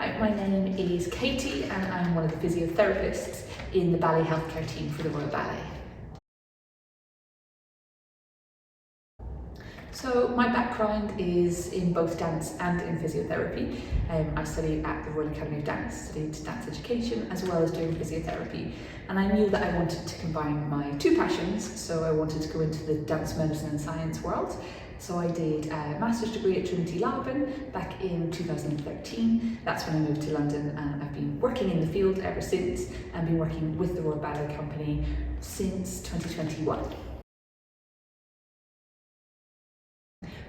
Hi, my name is Katy and I'm one of the physiotherapists in the ballet healthcare team for the Royal Ballet. So my background is in both dance and in physiotherapy. I studied at the Royal Academy of Dance, studied dance education as well as doing physiotherapy, and I knew that I wanted to combine my two passions, so I wanted to go into the dance medicine and science world. So I did a master's degree at Trinity Laban back in 2013. That's when I moved to London, and I've been working in the field ever since and been working with the Royal Ballet Company since 2021.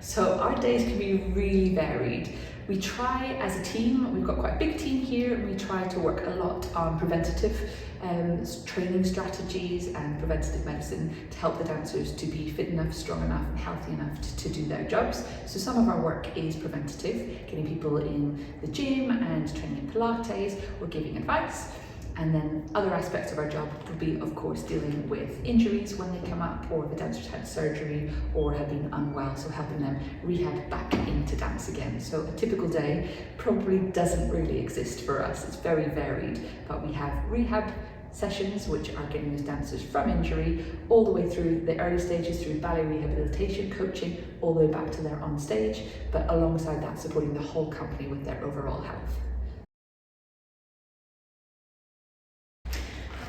So our days can be really varied. We try as a team, we've got quite a big team here, and we try to work a lot on preventative training strategies and preventative medicine to help the dancers to be fit enough, strong enough and healthy enough to do their jobs. So some of our work is preventative, getting people in the gym and training in Pilates or giving advice. And then other aspects of our job would be, of course, dealing with injuries when they come up, or the dancers had surgery or have been unwell, so helping them rehab back into dance again. So a typical day probably doesn't really exist for us. It's very varied, but we have rehab sessions which are getting those dancers from injury all the way through the early stages, through ballet rehabilitation coaching, all the way back to their on stage, but alongside that supporting the whole company with their overall health.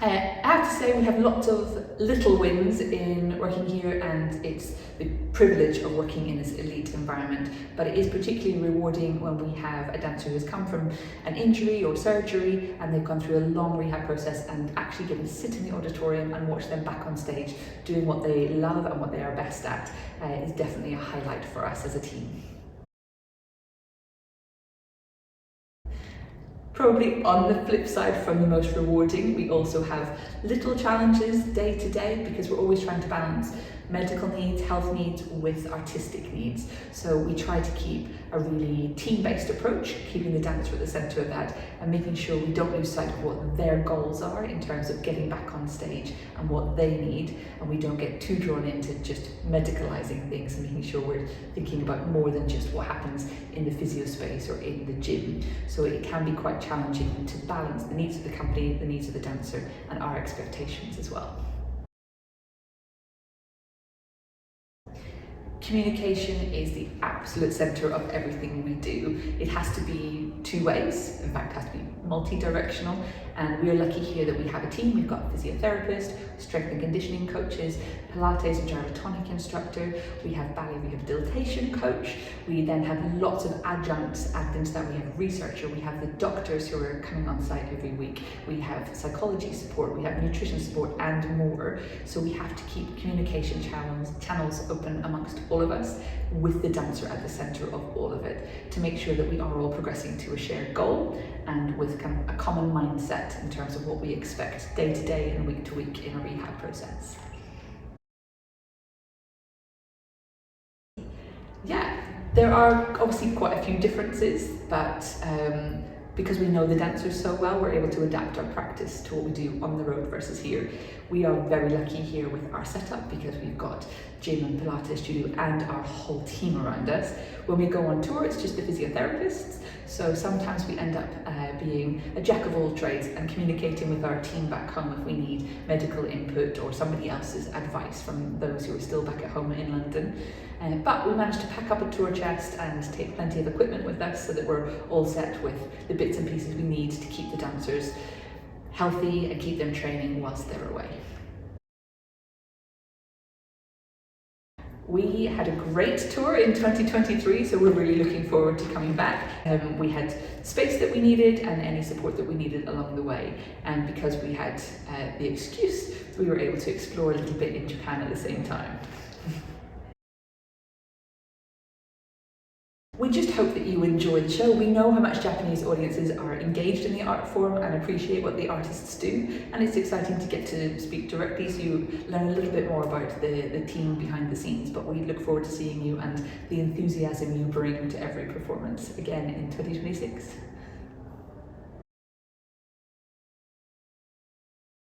I have to say we have lots of little wins in working here, and it's the privilege of working in this elite environment, but it is particularly rewarding when we have a dancer who has come from an injury or surgery and they've gone through a long rehab process and actually get to sit in the auditorium and watch them back on stage doing what they love and what they are best at is definitely a highlight for us as a team. Probably on the flip side from the most rewarding, we also have little challenges day to day because we're always trying to balance medical needs, health needs with artistic needs. So we try to keep a really team-based approach, keeping the dancer at the centre of that and making sure we don't lose sight of what their goals are in terms of getting back on stage and what they need, and we don't get too drawn into just medicalising things and making sure we're thinking about more than just what happens in the physio space or in the gym. So it can be quite challenging to balance the needs of the company, the needs of the dancer and our expectations as well. Communication is the absolute centre of everything we do. It has to be two ways, in fact it has to be multi-directional, and we're lucky here that we have a team. We've got a physiotherapist, strength and conditioning coaches, Pilates and gyrotonic instructor, we have ballet rehabilitation coach, we then have lots of adjuncts added into that. We have a researcher, we have the doctors who are coming on site every week, we have psychology support, we have nutrition support and more. So we have to keep communication channels open amongst all of us, with the dancer at the centre of all of it, to make sure that we are all progressing to a shared goal and with kind of a common mindset in terms of what we expect day to day and week to week in a rehab process. Yeah, there are obviously quite a few differences, but because we know the dancers so well, we're able to adapt our practice to what we do on the road versus here. We are very lucky here with our setup because we've got gym and Pilates studio and our whole team around us. When we go on tour, it's just the physiotherapists. So sometimes we end up being a jack of all trades and communicating with our team back home if we need medical input or somebody else's advice from those who are still back at home in London. But we managed to pack up a tour chest and take plenty of equipment with us so that we're all set with the bits and pieces we need to keep the dancers healthy and keep them training whilst they're away. We had a great tour in 2023, so we're really looking forward to coming back. We had space that we needed and any support that we needed along the way. And because we had the excuse, we were able to explore a little bit in Japan at the same time. We just hope that you enjoy the show. We know how much Japanese audiences are engaged in the art form and appreciate what the artists do, and it's exciting to get to speak directly so you learn a little bit more about the team behind the scenes, but we look forward to seeing you and the enthusiasm you bring to every performance again in 2026.